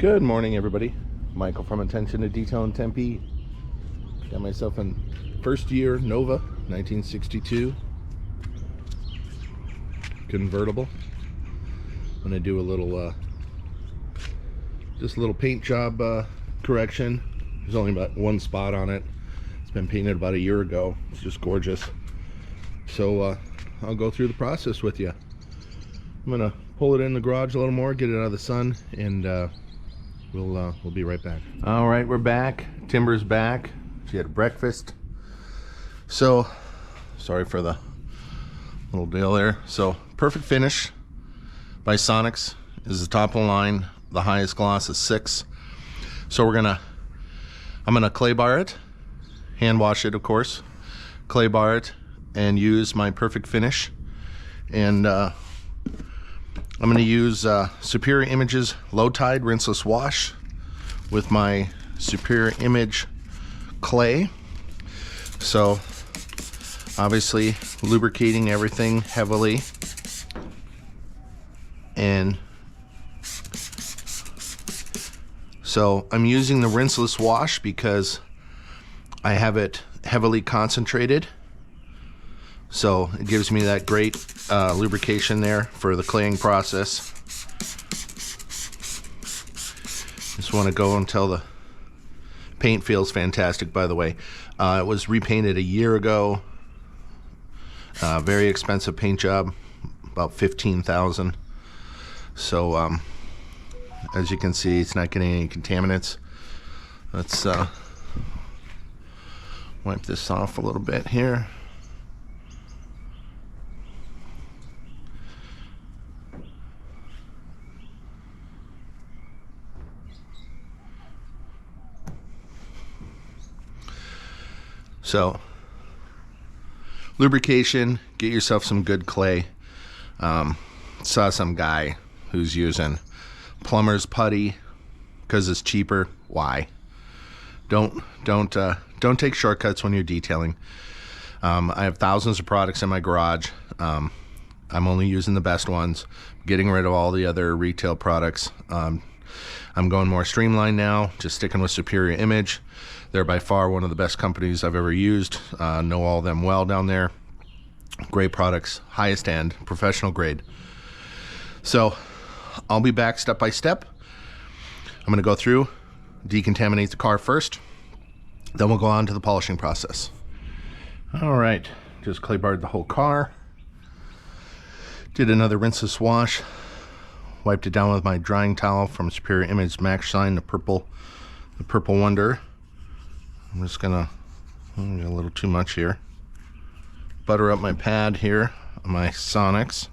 Good morning, everybody. Michael from Attention to Detail in Tempe. Got myself a first year Nova 1962 convertible. I'm gonna do a little just a little paint job correction. There's only about one spot on it. It's been painted about a year ago. It's just gorgeous. So I'll go through the process with you. I'm gonna pull it in the garage a little more, get it out of the sun, and we'll be right back. All right, we're back. Timber's back. She had breakfast. So, sorry for the little deal there. So, Perfect Finish by Sonics is the top of the line. The highest gloss is 6. So I'm gonna clay bar it, hand wash it, of course, clay bar it, and use my Perfect Finish. And I'm going to use Superior Images Low Tide Rinseless Wash with my Superior Image clay. So obviously lubricating everything heavily, and so I'm using the rinseless wash because I have it heavily concentrated, so it gives me that great lubrication there for the claying process. Just want to go until the paint feels fantastic, by the way. It was repainted a year ago. Very expensive paint job, about $15,000. So as you can see, it's not getting any contaminants. Let's wipe this off a little bit here. So, lubrication, get yourself some good clay. Saw some guy who's using plumber's putty because it's cheaper. Why? Don't take shortcuts when you're detailing. I have thousands of products in my garage. I'm only using the best ones, getting rid of all the other retail products. I'm going more streamlined now, just sticking with Superior Image. They're by far one of the best companies I've ever used. Know all of them well down there. Great products, highest end, professional grade. So I'll be back step by step. I'm going to go through, decontaminate the car first, then we'll go on to the polishing process. All right, just clay barred the whole car. Did another rinseless wash. Wiped it down with my drying towel from Superior Image Max Shine, the purple Wonder. I'm just gonna get a little too much here. Butter up my pad here, my Sonics.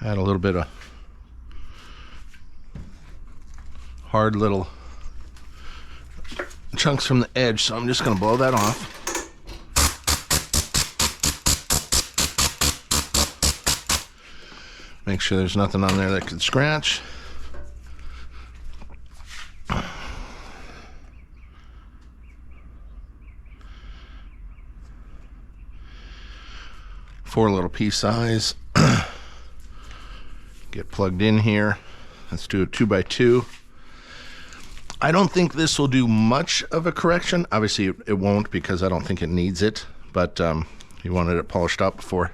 Add a little bit of hard little chunks from the edge, so I'm just going to blow that off. Make sure there's nothing on there that could scratch. Four little pea size. Get plugged in here. Let's do a 2x2. I don't think this will do much of a correction. Obviously it won't, because I don't think it needs it, but you wanted it polished up before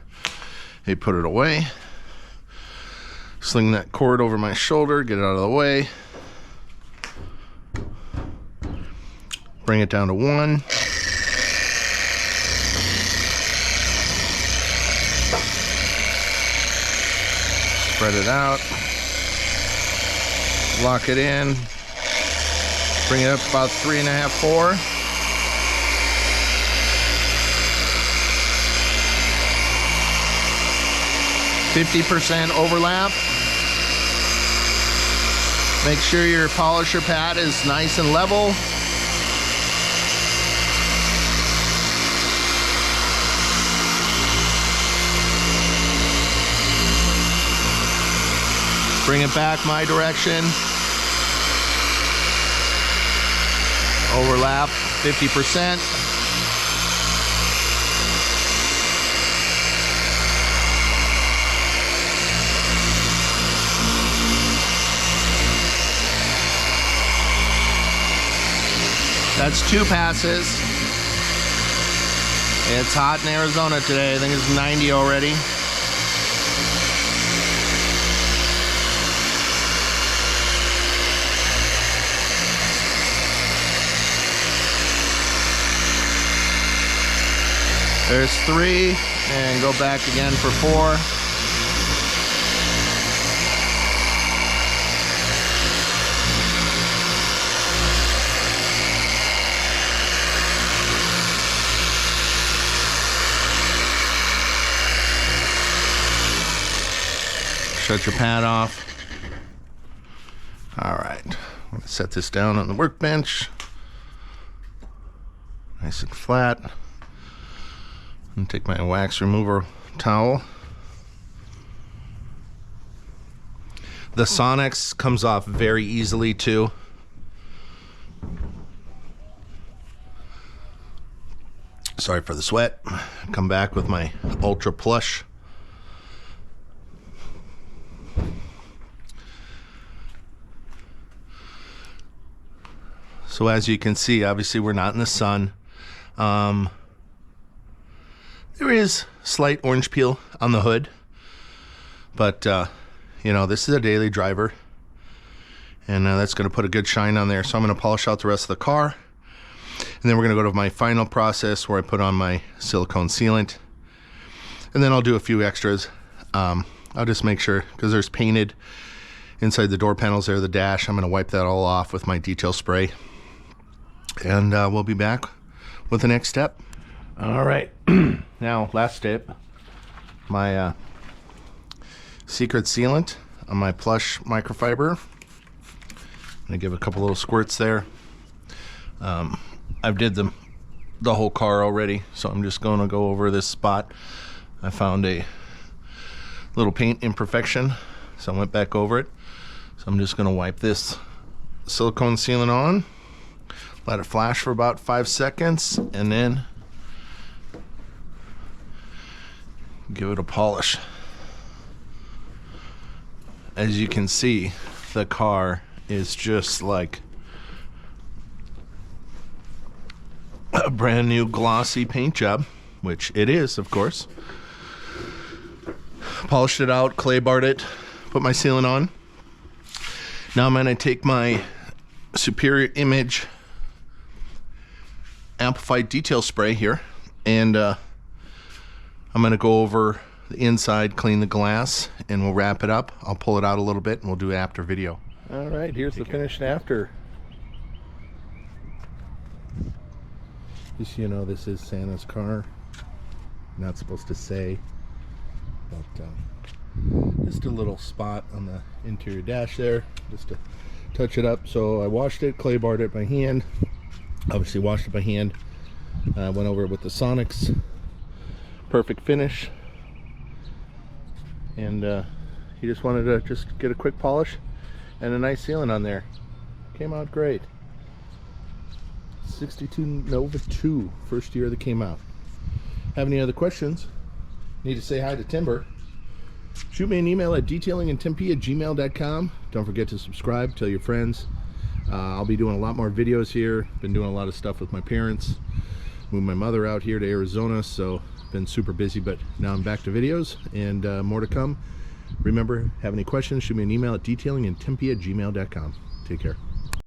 you put it away. Sling that cord over my shoulder, get it out of the way. Bring it down to 1. Spread it out. Lock it in. Bring it up about 3.5, 4. %50 overlap. Make sure your polisher pad is nice and level. Bring it back my direction. Overlap 50%. That's 2 passes. It's hot in Arizona today. I think it's 90 already. There's 3, and go back again for 4. Shut your pad off. All right, I'm gonna set this down on the workbench. Nice and flat. And take my wax remover towel. The Sonex comes off very easily too. Sorry for the sweat. Come back with my Ultra Plush. So as you can see, obviously we're not in the sun. There is slight orange peel on the hood, but you know, this is a daily driver, and that's going to put a good shine on there. So I'm going to polish out the rest of the car, and then we're going to go to my final process where I put on my silicone sealant, and then I'll do a few extras. I'll just make sure, because there's painted inside the door panels there, the dash. I'm going to wipe that all off with my detail spray, and we'll be back with the next step. All right, now last step, my secret sealant on my Plush microfiber. I'm gonna give a couple little squirts there. I've did the whole car already, so I'm just gonna go over this spot. I found a little paint imperfection, so I went back over it. So I'm just gonna wipe this silicone sealant on, let it flash for about 5 seconds, and then give it a polish. As you can see, the car is just like a brand new glossy paint job, which it is, of course. Polished it out, clay barred it, put my sealant on. Now I'm going to take my Superior Image amplified detail spray here, and I'm going to go over the inside, clean the glass, and we'll wrap it up. I'll pull it out a little bit and we'll do after video. All right, here's the finished after. Just so you know, this is Santa's car. Not supposed to say, but just a little spot on the interior dash there, just to touch it up. So I washed it, clay barred it by hand. Obviously washed it by hand. Went over it with the Sonex. Perfect finish, and he just wanted to just get a quick polish and a nice sealant on there. Came out great. 62 Nova 2, first year that came out. Have any other questions? Need to say hi to Timber? Shoot me an email at detailingandtempe@gmail.com. Don't forget to subscribe, tell your friends. I'll be doing a lot more videos here. Been doing a lot of stuff with my parents. Moved my mother out here to Arizona, so been super busy, but now I'm back to videos, and more to come. Remember, have any questions, shoot me an email at detailingandtempe@gmail.com. Take care.